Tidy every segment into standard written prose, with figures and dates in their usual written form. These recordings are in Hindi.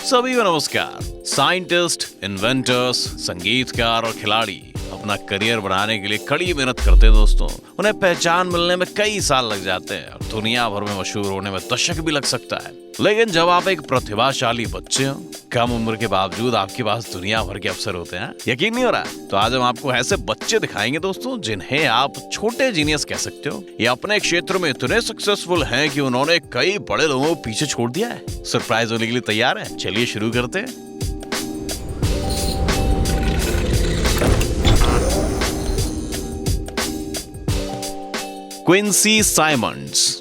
सभी को नमस्कार। साइंटिस्ट, इन्वेंटर्स, संगीतकार और खिलाड़ी अपना करियर बनाने के लिए कड़ी मेहनत करते हैं दोस्तों। उन्हें पहचान मिलने में कई साल लग जाते हैं और दुनिया भर में मशहूर होने में दशक भी लग सकता है। लेकिन जब आप एक प्रतिभाशाली बच्चे हो, कम उम्र के बावजूद आपके पास दुनिया भर के अवसर होते हैं, यकीन नहीं हो रहा? तो आज हम आपको ऐसे बच्चे दिखाएंगे दोस्तों जिन्हें आप छोटे जीनियस कह सकते हो। ये अपने क्षेत्र में इतने सक्सेसफुल हैं कि उन्होंने कई बड़े लोगों को पीछे छोड़ दिया है। सरप्राइज होने के लिए तैयार है? चलिए शुरू करते हैं। Quincy Symonds.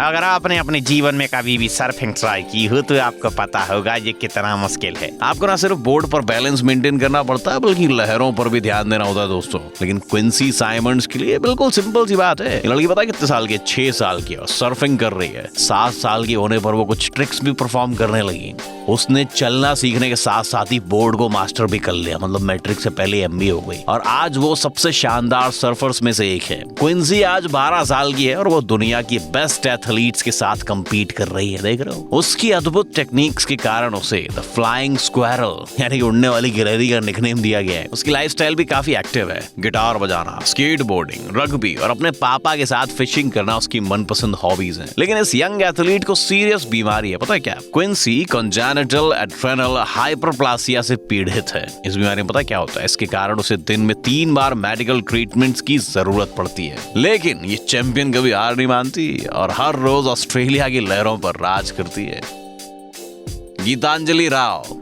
अगर आपने अपने जीवन में कभी भी सर्फिंग ट्राई की हो तो आपको पता होगा ये कितना मुश्किल है। आपको ना सिर्फ बोर्ड पर बैलेंस मेंटेन करना पड़ता है बल्कि लहरों पर भी ध्यान देना होता है दोस्तों। लेकिन क्विंसी साइमंड्स के लिए बिल्कुल सिंपल सी बात है। ये लड़की पता है कितने साल की है? 6 साल की और सर्फिंग कर रही है। 7 साल की होने पर वो कुछ ट्रिक्स भी परफॉर्म करने लगी। उसने चलना सीखने के साथ साथ ही बोर्ड को मास्टर भी कर लिया, मतलब मैट्रिक से पहले एमबीए हो गई और आज वो सबसे शानदार सर्फर्स में से एक है। क्विंसी आज 12 साल की है और वो दुनिया की बेस्ट एथलीट्स के साथ compete कर रही है। देख रहे हो? उसकी अद्भुत टेक्निक्स के कारण उसे द फ्लाइंग स्क्वारल यानी कि उड़ने वाली गिलहरी का निकनेम दिया गया है। उसकी लाइफस्टाइल भी काफी एक्टिव है। गिटार बजाना, स्केटबोर्डिंग, रग्बी और अपने पापा के साथ फिशिंग करना उसकी मनपसंद हॉबीज हैं। लेकिन इस यंग एथलीट को सीरियस बीमारी है, पता है क्या? क्विंसी कॉन्जेनिटल एड्रेनल हाइपरप्लासिया से पीड़ित है। इस बीमारी में पता है क्या होता है? इसके कारण उसे दिन में 3 बार मेडिकल ट्रीटमेंट्स की जरूरत पड़ती है। लेकिन ये चैंपियन कभी हार नहीं मानती और हर रोज ऑस्ट्रेलिया की लहरों पर राज करती है। गीतांजलि राव।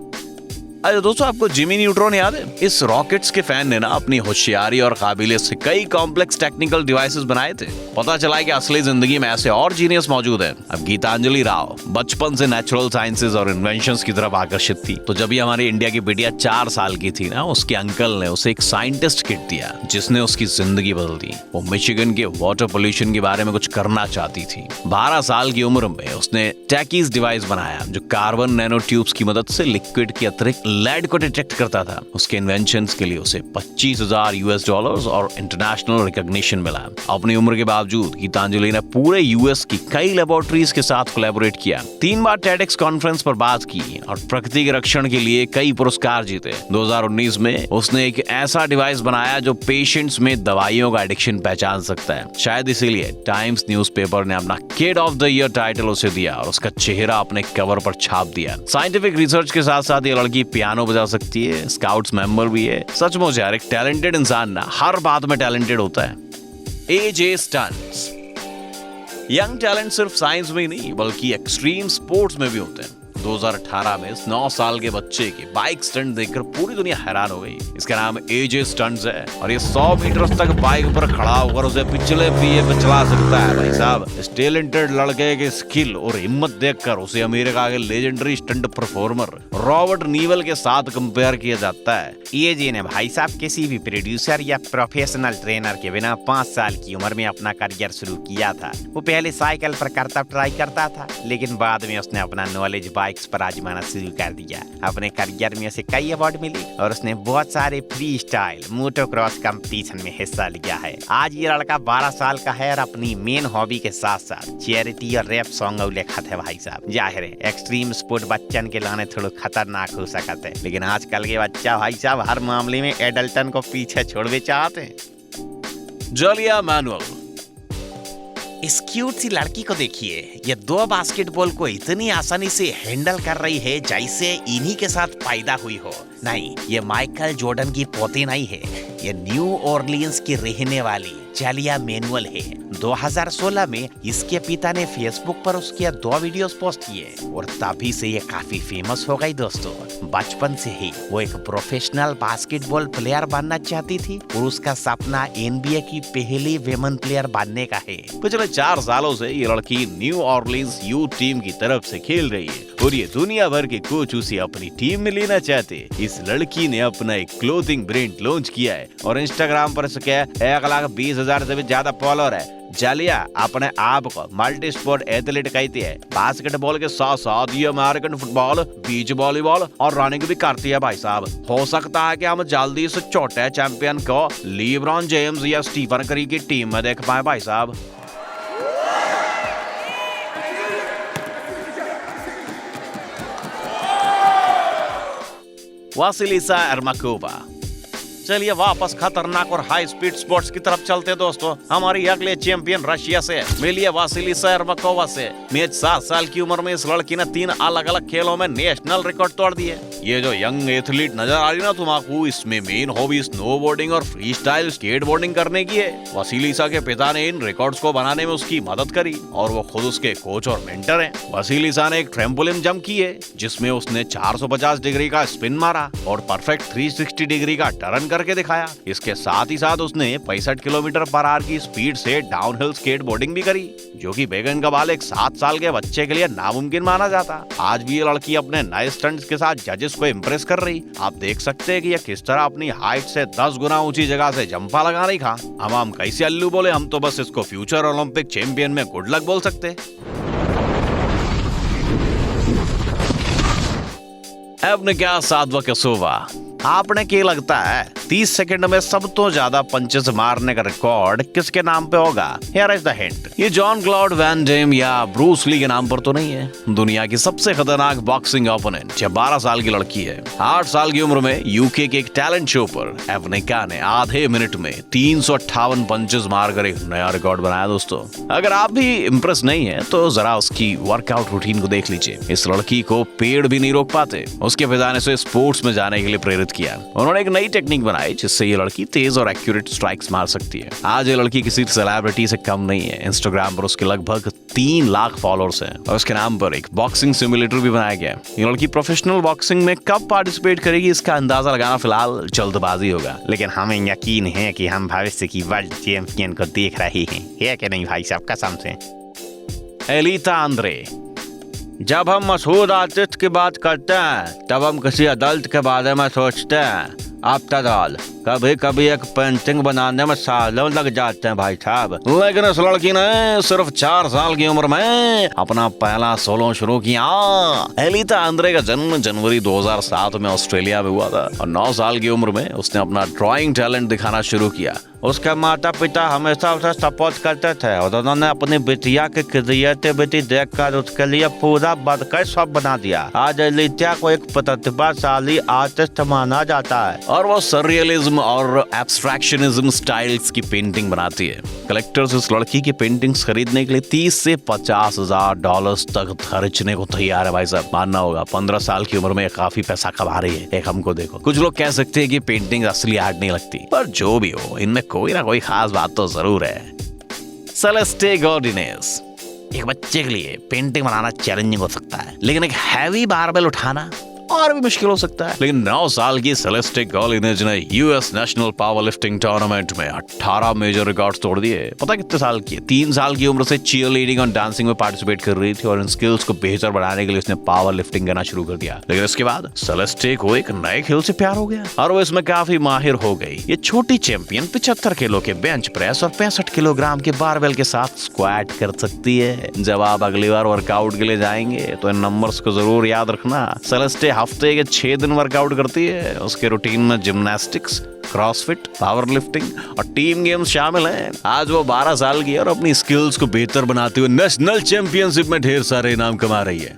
अरे दोस्तों, आपको जिमी न्यूट्रॉन याद है? इस रॉकेट्स के फैन ने ना अपनी होशियारी और काबिलियत से कई कॉम्प्लेक्स टेक्निकल डिवाइसेस बनाए थे। पता चला है कि असली जिंदगी में ऐसे और जीनियस मौजूद हैं। अब गीतांजलि राव बचपन से नेचुरल साइंसेज और इन्वेंशंस की तरफ आकर्षित थी। तो जब ये हमारी इंडिया की बिटिया 4 साल की थी ना, उसके अंकल ने उसे एक साइंटिस्ट किट दिया जिसने उसकी जिंदगी बदल दी। वो मिशिगन के वाटर पोल्यूशन के बारे में कुछ करना चाहती थी। 12 साल की उम्र में उसने टैकीज डिवाइस बनाया जो कार्बन नैनो ट्यूब्स की मदद से लिक्विड के अतिरिक्त लेड को डिटेक्ट करता था। उसके इन्वेंशंस के लिए उसे $25,000 और इंटरनेशनल रिकॉग्निशन मिला। अपनी उम्र के बावजूद गीतांजलि ने पूरे यूएस की कई लेबोरेटरीज के साथ कोलैबोरेट किया, 3 बार टेडेक्स कॉन्फ्रेंस पर बात की और प्रकृति के रक्षण के लिए कई पुरस्कार जीते। 2019 में उसने एक ऐसा डिवाइस बनाया जो पेशेंट्स में दवाइयों का एडिक्शन पहचान सकता है। शायद इसीलिए टाइम्स न्यूज़पेपर ने अपना kid of the year title उसे दिया और उसका चेहरा अपने कवर पर छाप दिया। साइंटिफिक रिसर्च के साथ साथ ये लड़की पियानो बजा सकती है, स्काउट्स मेंबर भी है। सचमुच यार, एक टैलेंटेड इंसान ना हर बात में टैलेंटेड होता है। एजे स्टंट्स। यंग टैलेंट सिर्फ साइंस में ही नहीं बल्कि एक्सट्रीम स्पोर्ट्स में भी होते हैं। 2018 में इस 9 साल के बच्चे के बाइक स्टंट देखकर पूरी दुनिया हैरान हो गई। इसका नाम एजे स्टंट्स है और ये 100 मीटर तक बाइक पर खड़ा होकर उसे पिछले पहिए पे चला सकता है। भाई साहब, इस टैलेंटेड लड़के के स्किल और हिम्मत देखकर उसे अमेरिका के लेजेंडरी स्टंट परफॉर्मर रॉबर्ट नीवल के साथ कंपेयर किया जाता है। एजे ने भाई साहब किसी भी प्रोड्यूसर या प्रोफेशनल ट्रेनर के बिना 5 साल की उम्र में अपना करियर शुरू किया था। वो पहले साइकिल पर करतब ट्राई करता था, लेकिन बाद में उसने अपना नॉलेज बाइक्स पर आजमाना शुरू कर दिया। अपने करियर में उसे कई अवार्ड मिले और उसने बहुत सारे फ्री स्टाइल मोटोक्रॉस कंपटीशन में हिस्सा लिया है। आज ये लड़का 12 साल का है और अपनी मेन हॉबी के साथ साथ चैरिटी और रैप सॉन्ग लिखत है। भाई साहब, जाहिर है एक्सट्रीम स्पोर्ट बच्चन के लाने थोड़ा खतरनाक हो सकता है, लेकिन आजकल के बच्चा भाई साहब हर मामले में एडल्टन को पीछे छोड़वे चाहते हैं। जलिया मैनुअल। इस क्यूट सी लड़की को देखिए, ये 2 बास्केटबॉल को इतनी आसानी से हैंडल कर रही है जैसे इन्हीं के साथ पैदा हुई हो। नहीं, ये माइकल जॉर्डन की पोती नहीं है, ये न्यू ऑर्लियंस की रहने वाली जलिया मैनुअल है। 2016 में इसके पिता ने फेसबुक पर उसके 2 वीडियोस पोस्ट किए और तभी से ये काफी फेमस हो गई दोस्तों। बचपन से ही वो एक प्रोफेशनल बास्केटबॉल प्लेयर बनना चाहती थी और उसका सपना एनबीए की पहली विमेन प्लेयर बनने का है। पिछले 4 सालों से ये लड़की न्यू ऑर्लियंस यूथ टीम की तरफ से खेल रही है और ये दुनिया भर के कोच उसे अपनी टीम में लेना चाहते। इस लड़की ने अपना एक क्लोथिंग ब्रांड लॉन्च किया है और इंस्टाग्राम पर इसके 1,20,000 से भी ज्यादा फॉलोअर है। जालिया अपने आप को मल्टी स्पोर्ट एथलीट कहती है। बास्केटबॉल के साथ साथ ये अमेरिकन फुटबॉल, बीच वॉलीबॉल और रनिंग भी करती है। भाई साहब, हो सकता है कि हम जल्दी से छोटे चैंपियन को लीब्रॉन जेम्स या स्टीफन करी की टीम में देख पाए। भाई साहब, वासिलिसा एर्माकोवा। चलिए वापस खतरनाक और हाई स्पीड स्पोर्ट्स की तरफ चलते हैं दोस्तों। हमारी अगले चैंपियन रशिया से मिली है वासिलिसा एर्माकोवा से। मैच 7 साल की उम्र में इस लड़की ने 3 अलग अलग खेलों में नेशनल रिकॉर्ड तोड़ दिए। ये जो यंग एथलीट नजर आ रही ना तुम्हारा, इसमें मेन हॉबी स्नोबोर्डिंग और फ्री स्टाइल स्केटबोर्डिंग करने की है। वासिलिसा के पिता ने इन रिकॉर्ड्स को बनाने में उसकी मदद करी और वो खुद उसके कोच और मेंटर हैं। वासिलिसा ने एक ट्रैम्पोलिन जंप की है जिसमें उसने 450 डिग्री का स्पिन मारा और परफेक्ट 360 डिग्री का टर्न करके दिखाया। इसके साथ ही साथ उसने 65 किलोमीटर पर आवर की स्पीड से डाउनहिल स्केटबोर्डिंग भी करी, जो कि बेगन का बाल एक 7 साल के बच्चे के लिए नामुमकिन माना जाता। आज भी ये लड़की अपने नए स्टंट्स के साथ जजेस को इम्प्रेस कर रही। आप देख सकते हैं कि ये किस तरह अपनी हाइट से 10 गुना ऊंची जगह से जंपा लगा रही। खा हम कैसे अल्लू बोले, हम तो बस इसको फ्यूचर ओलंपिक चैंपियन में गुड लक बोल सकते। अब क्या साधवा कसोवा, आपने क्या लगता है 30 सेकंड में सब तो ज्यादा पंचेस मारने का रिकॉर्ड किसके नाम पे होगा? Here is the hint. ये जॉन क्लॉड वैन डेम या ब्रूस ली के नाम पर तो नहीं है। दुनिया की सबसे खतरनाक बॉक्सिंग ओपोनेंट ये 12 साल की लड़की है। 8 साल की उम्र में यूके के एक टैलेंट शो पर एवनिका ने आधे मिनट में 358 पंचेस मारकर एक नया रिकॉर्ड बनाया दोस्तों। अगर आप भी इम्प्रेस नहीं है तो जरा उसकी वर्कआउट रूटीन को देख लीजिए। इस लड़की को पेड़ भी नहीं रोक पाते। उसके पिता ने उसे स्पोर्ट्स में जाने के लिए प्रेरित किया। उन्होंने एक नई टेक्निक बनाई जिससे ये लड़की तेज और एक्यूरेट स्ट्राइक्स मार सकती है। आज ये लड़की किसी सेलिब्रिटी से कम नहीं है। इंस्टाग्राम पर उसके लगभग 3 लाख फॉलोअर्स हैं और उसके नाम पर एक बॉक्सिंग सिमुलेटर भी बनाया गया है। ये लड़की प्रोफेशनल बॉक्सिंग में कब पार्टिसिपेट करेगी इसका अंदाजा लगाना फिलहाल जल्दबाजी होगा, लेकिन हमें यकीन है कि हम भविष्य की वर्ल्ड चैंपियन को देख रहे हैं। है कि नहीं भाई साहब, कसम से। एलिता आंद्रे, जब हम मशहूर आर्टिस्ट की बात करते हैं तब हम किसी अडल्ट के बारे में सोचते हैं। आफ्टर ऑल कभी कभी एक पेंटिंग बनाने में सालों लग जाते हैं भाई साहब। लेकिन इस लड़की ने सिर्फ 4 साल की उम्र में अपना पहला सोलो शुरू किया। एलिता आंद्रे का जन्म जनवरी 2007 में ऑस्ट्रेलिया में हुआ था और 9 साल की उम्र में उसने अपना ड्राइंग टैलेंट दिखाना शुरू किया। उसके माता पिता हमेशा उसे सपोर्ट करते थे और उन्होंने अपनी बिटिया की क्रिएटिविटी देखकर उसके लिए पूरा बढ़कर शौक बना दिया। आज एलिता को एक प्रतिभाशाली आर्टिस्ट माना जाता है और वो सररियलिज्म और एब्स्ट्रैक्शनिज्म स्टाइल्स की पेंटिंग बनाती है। कलेक्टर्स इस लड़की की पेंटिंग्स खरीदने के लिए 30 से 50 हजार डॉलर्स तक खर्चने को तैयार है भाई साहब। मानना होगा 15 साल की उम्र में काफी पैसा कमा रही है। एक हमको देखो, कुछ लोग कह सकते हैं कि पेंटिंग असली आर्ट नहीं लगती, पर जो भी हो इनमें कोई ना कोई खास बात तो जरूर है। सेलेस्टे गॉर्डिनेस, एक बच्चे के लिए पेंटिंग बनाना चैलेंजिंग हो सकता है, लेकिन एक हैवी बारबेल उठाना और भी मुश्किल हो सकता है। लेकिन 9 साल की सेलेस्टे गॉर्डिनेस ने US national power lifting tournament में 18 मेजर रिकॉर्ड्स तोड़ दिए। पता कितने साल की है? 3 साल की उम्र से चीयर लीडिंग और डांसिंग में पार्टिसिपेट कर रही थी और इन स्किल्स को बेहतर बनाने के लिए उसने पावर लिफ्टिंग करना शुरू कर दिया। लेकिन इसके बाद सेलेस्टे को एक नए खेल से प्यार हो गया और वो इसमें काफी माहिर हो गई। ये छोटी चैंपियन 75 किलो के बेंच प्रेस और 65 किलोग्राम के बारबेल के साथ स्क्वाट कर सकती है। जब आप अगली बार वर्कआउट के लिए जाएंगे तो इन नंबर्स को जरूर याद रखना। सेलेस्टे हफ्ते के 6 दिन वर्कआउट करती है। उसके रूटीन में जिम्नास्टिक्स, क्रॉसफिट, पावर लिफ्टिंग और टीम गेम्स शामिल हैं। आज वो 12 साल की है और अपनी स्किल्स को बेहतर बनाते हुए नेशनल चैंपियनशिप में ढेर सारे इनाम कमा रही है।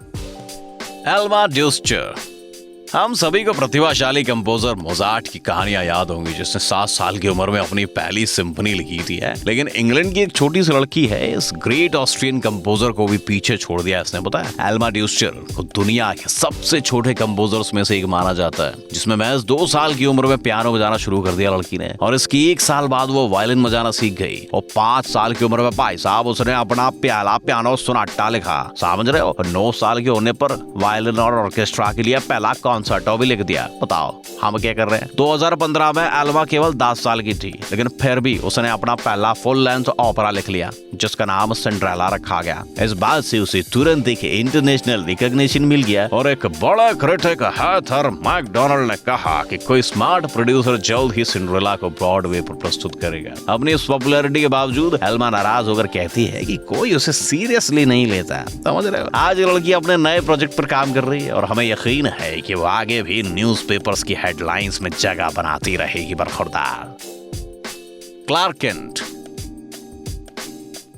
एल्मा ड्यूस्चर, हम सभी को प्रतिभाशाली कंपोजर मोजार्ट की कहानियां याद होंगी जिसने 7 साल की उम्र में अपनी पहली सिम्फनी लिखी थी है। लेकिन इंग्लैंड की एक छोटी सी लड़की है इस ग्रेट ऑस्ट्रियन कंपोजर को भी पीछे छोड़ दिया इसने। पता है, एल्मा ड्यूस्चर को दुनिया के सबसे छोटे कंपोजर्स में से एक माना जाता है, जिसमें महज 2 साल की उम्र में पियानो बजाना शुरू कर दिया लड़की ने और इसकी 1 साल बाद वो वायलिन बजाना सीख गई और 5 साल की उम्र में भाई साहब उसने अपना पहला पियानो सोनाटा लिखा, समझ रहे हो। 9 साल के होने पर वायलिन और ऑर्केस्ट्रा के लिए पहला कॉन्सर्टो भी लिख दिया। बताओ हम क्या कर रहे हैं। 2015 में एल्मा केवल 10 साल की थी, लेकिन फिर भी उसने अपना पहला फुल लेंथ ओपेरा लिख लिया जिसका नाम सिंड्रेला रखा गया। इस बात से उसे तुरंत एक इंटरनेशनल रिकॉग्निशन मिल गया और एक बड़ा क्रिटिक हैथर मैकडोनाल्ड ने कहा कि कोई स्मार्ट प्रोड्यूसर जल्द ही सिंड्रेला को ब्रॉडवे पर प्रस्तुत करेगा। अपनी इस पॉपुलैरिटी के बावजूद एल्मा नाराज होकर कहती है कि कोई उसे सीरियसली नहीं लेता। समझ रहे हो। आज ये लड़की अपने नए प्रोजेक्ट पर काम कर रही है और हमें यकीन है कि वो आगे भी न्यूज़पेपर्स की हेडलाइंस में जगह बनाती रहेगी बरखुरदार। क्लार्क केंट,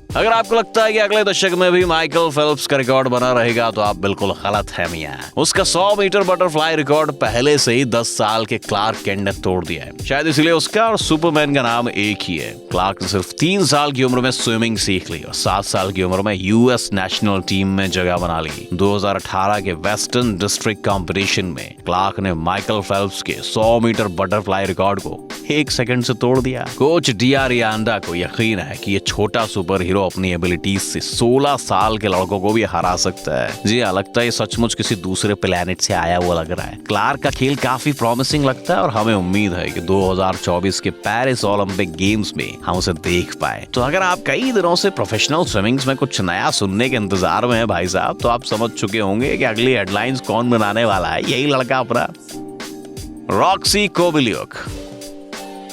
अगर आपको लगता है कि अगले दशक में भी माइकल फेल्प्स का रिकॉर्ड बना रहेगा तो आप बिल्कुल गलत है मियां। उसका 100 मीटर बटरफ्लाई रिकॉर्ड पहले से ही 10 साल के क्लार्क केंट ने तोड़ दिया है। शायद इसलिए उसका और सुपरमैन का नाम एक ही है। क्लार्क ने सिर्फ 3 साल की उम्र में स्विमिंग सीख ली और 7 साल की उम्र में यूएस नेशनल टीम में जगह बना ली। 2018 के वेस्टर्न डिस्ट्रिक्ट कॉम्पिटिशन में क्लार्क ने माइकल फेल्प्स के 100 मीटर बटरफ्लाई रिकॉर्ड को 1 सेकंड से तोड़ दिया। कोच डियारियांडा को यकीन है कि ये छोटा सुपर हीरो अपनी एबिलिटीज से 16 साल के लड़कों को भी हरा सकता है। जी हाँ, लगता है सचमुच किसी दूसरे प्लेनेट से आया हुआ लग रहा है। क्लार्क का खेल काफी प्रॉमिसिंग लगता है और हमें उम्मीद है कि 2024 के पेरिस ओलंपिक गेम्स में हम उसे देख पाए। तो अगर आप कई दिनों से प्रोफेशनल स्विमिंग्स में कुछ नया सुनने के इंतजार में हैं भाई साहब, तो आप समझ चुके होंगे कि अगली हेडलाइंस कौन बनाने वाला है। यही लड़का अपना रॉक्सी कोबिलियुक।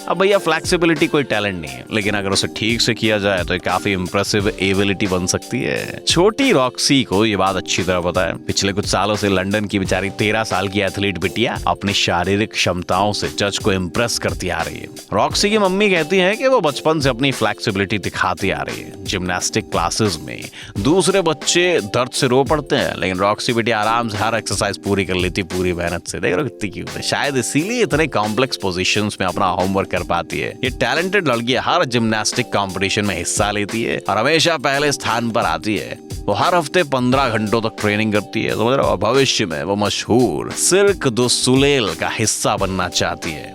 अब भैया फ्लेक्सिबिलिटी कोई टैलेंट नहीं है, लेकिन अगर उसे ठीक से किया जाए तो ये काफी इंप्रेसिव एबिलिटी बन सकती है। छोटी रॉक्सी को ये बात अच्छी तरह पता है। पिछले कुछ सालों से लंदन की बेचारी 13 साल की एथलीट बिटिया अपनी शारीरिक क्षमताओं से जज को इम्प्रेस करती आ रही है। रॉक्सी की मम्मी कहती है कि वो बचपन से अपनी फ्लेक्सिबिलिटी दिखाती आ रही है। जिम्नास्टिक क्लासेस में दूसरे बच्चे दर्द से रो पड़ते हैं, लेकिन रॉक्सी बिटिया आराम से हर एक्सरसाइज पूरी कर लेती, पूरी मेहनत से। देख रहे हो कितनी क्यूट है। शायद इसीलिए इतने कॉम्प्लेक्स पोजीशंस में अपना होमवर्क कर पाती है। ये टैलेंटेड लड़की हर जिम्नास्टिक कंपटीशन में हिस्सा लेती है और हमेशा पहले स्थान पर आती है। वो हर हफ्ते 15 घंटों तक ट्रेनिंग करती है। समझ रहे हो? भविष्य में वो मशहूर सिर्क दु सोलेल का हिस्सा बनना चाहती है।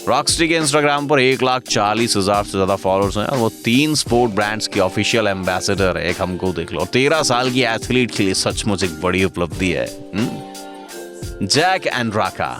रॉक्सी के इंस्टाग्राम पर 1,40,000 से ज्यादा फॉलोअर्स हैं और वो 3 स्पोर्ट ब्रांड्स की ऑफिशियल एम्बेसडर है। एक हमको देख लो, 13 साल की एथलीट के लिए सचमुच एक बड़ी उपलब्धि है। जैक एंड्राका,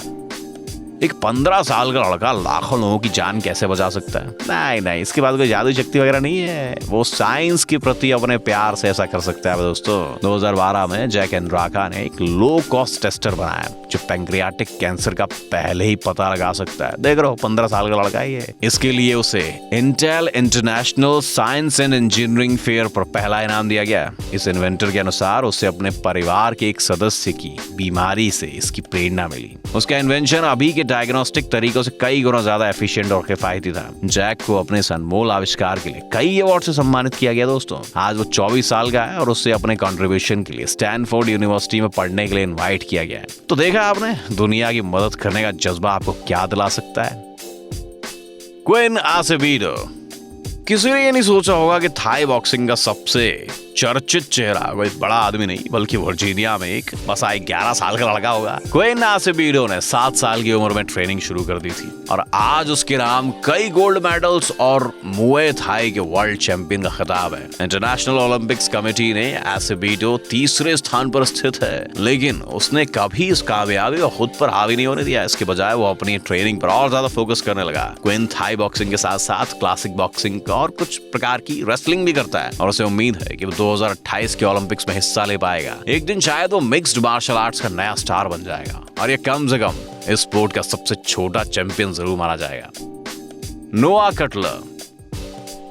एक 15 साल का लड़का लाखों लोगों की जान कैसे बचा सकता है? नहीं, इसके बाद कोई जादुई शक्ति वगैरह नहीं है। वो साइंस के प्रति अपने प्यार से ऐसा कर सकता है। दोस्तों, 2012 में जैक एंड्राका ने एक लो कॉस्ट टेस्टर बनाया जो पैंक्रियाटिक कैंसर का पहले ही पता लगा सकता है। देख रहे हो, 15 साल का लड़का ही है। इसके लिए उसे Intel international science and engineering fair पर पहला इनाम दिया गया। इस इन्वेंटर के अनुसार उसे अपने परिवार के एक सदस्य की बीमारी से इसकी प्रेरणा मिली। उसका इन्वेंशन अभी के डायग्नोस्टिक तरीकों से कई गुना ज्यादा एफिशिएंट और किफायती था। जैक को अपने इस अनमोल आविष्कार के लिए कई अवार्ड से सम्मानित किया गया। दोस्तों, आज वो 24 साल का है और उससे अपने कंट्रीब्यूशन के लिए स्टैनफोर्ड यूनिवर्सिटी में पढ़ने के लिए इनवाइट किया गया है। तो देखा आपने, दुनिया की मदद करने का जज्बा आपको क्या दिला सकता है। क्वीन आसेवेडो। किसी ने ये नहीं सोचा होगा कि थाई बॉक्सिंग का सबसे चर्चित चेहरा कोई बड़ा आदमी नहीं बल्कि वर्जीनिया में एक बस 11 साल का लड़का होगा। क्वीन आसेवेडो ने 7 साल की उम्र में ट्रेनिंग शुरू कर दी थी और आज उसके नाम कई गोल्ड मेडल्स और मुए थाई के वर्ल्ड चैंपियन का खिताब है। इंटरनेशनल ओलंपिक्स कमेटी ने आसेवेडो 3रे स्थान पर स्थित है, लेकिन उसने कभी इस कामयाबी को खुद पर हावी नहीं होने दिया। इसके बजाय वो अपनी ट्रेनिंग पर और ज्यादा फोकस करने लगा। क्वीन थाई बॉक्सिंग के साथ साथ क्लासिक बॉक्सिंग और कुछ प्रकार की रेसलिंग भी करता है और उसे उम्मीद है कि 2028 के ओलंपिक्स में हिस्सा ले पाएगा। एक दिन शायद वो मिक्स्ड मार्शल आर्ट्स का नया स्टार बन जाएगा और ये कम से कम इस स्पोर्ट का सबसे छोटा चैंपियन जरूर माना जाएगा। नोआ कटलर।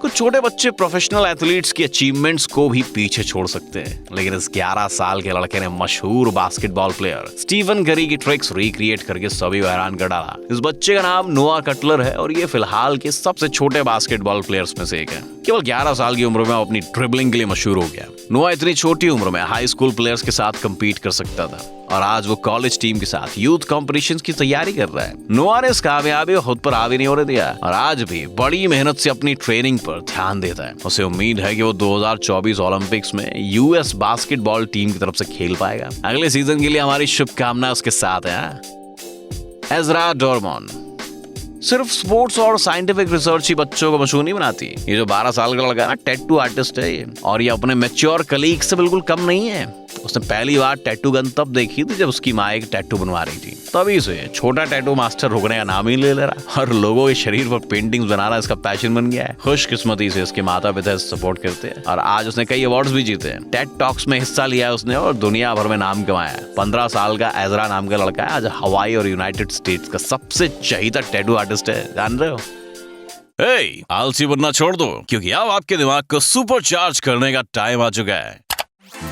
कुछ छोटे बच्चे प्रोफेशनल एथलीट्स की अचीवमेंट्स को भी पीछे छोड़ सकते हैं, लेकिन इस 11 साल के लड़के ने मशहूर बास्केटबॉल प्लेयर स्टीफन करी की ट्रिक्स रिक्रिएट करके सभी को हैरान कर डाला। इस बच्चे का नाम नोआ कटलर है और ये फिलहाल के सबसे छोटे बास्केटबॉल प्लेयर्स में से एक है। केवल 11 साल की उम्र में वो अपनी ड्रिबलिंग के लिए मशहूर हो गया। नोआ इतनी छोटी उम्र में हाई स्कूल प्लेयर्स के साथ कम्पीट कर सकता था और आज वो कॉलेज टीम के साथ यूथ कॉम्पिटिशन्स की तैयारी कर रहा है। नोआ ने इस कामयाबी को खुद पर हावी नहीं होने दिया और आज भी बड़ी मेहनत से अपनी ट्रेनिंग पर ध्यान देता है। उसे उम्मीद है कि वो 2024 ओलंपिक्स में यूएस बास्केटबॉल टीम की तरफ से खेल पाएगा। अगले सीजन के लिए हमारी शुभकामनाएं उसके साथ हैं। एजरा डोरमॉन। सिर्फ स्पोर्ट्स और साइंटिफिक रिसर्च ही बच्चों को मशहूर नहीं बनाती। ये जो 12 साल का लड़का ना, टैटू आर्टिस्ट है ये, और ये अपने मैच्योर कलीग से बिल्कुल कम नहीं है। उसने पहली बार टैटू गन तब देखी थी जब उसकी माँ एक टैटू बनवा रही थी। तभी से छोटा टैटू मास्टर रुकने का नाम ही ले रहा और लोगों के शरीर पर पेंटिंग्स बनाना इसका पैशन बन गया है। खुशकिस्मती से इसके माता पिता सपोर्ट करते हैं और आज उसने कई अवार्ड्स भी जीते हैं। टेड टॉक्स में हिस्सा लिया है उसने और दुनिया भर में नाम कमाया है। 15 साल का एजरा नाम का लड़का है आज हवाई और यूनाइटेड स्टेट्स का सबसे चहीता टैटू आर्टिस्ट है। जान रहे हो? आलसी बनना छोड़ दो, क्योंकि अब आपके दिमाग को सुपर चार्ज करने का टाइम आ चुका है।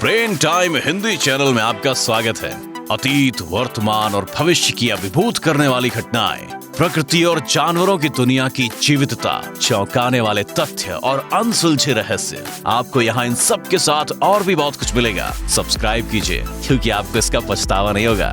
ब्रेन टाइम हिंदी चैनल में आपका स्वागत है। अतीत, वर्तमान और भविष्य की अभिभूत करने वाली घटनाएं प्रकृति और जानवरों की दुनिया की जीवितता, चौंकाने वाले तथ्य और अनसुलझे रहस्य। आपको यहाँ इन सब के साथ और भी बहुत कुछ मिलेगा। सब्सक्राइब कीजिए, क्योंकि आपको इसका पछतावा नहीं होगा।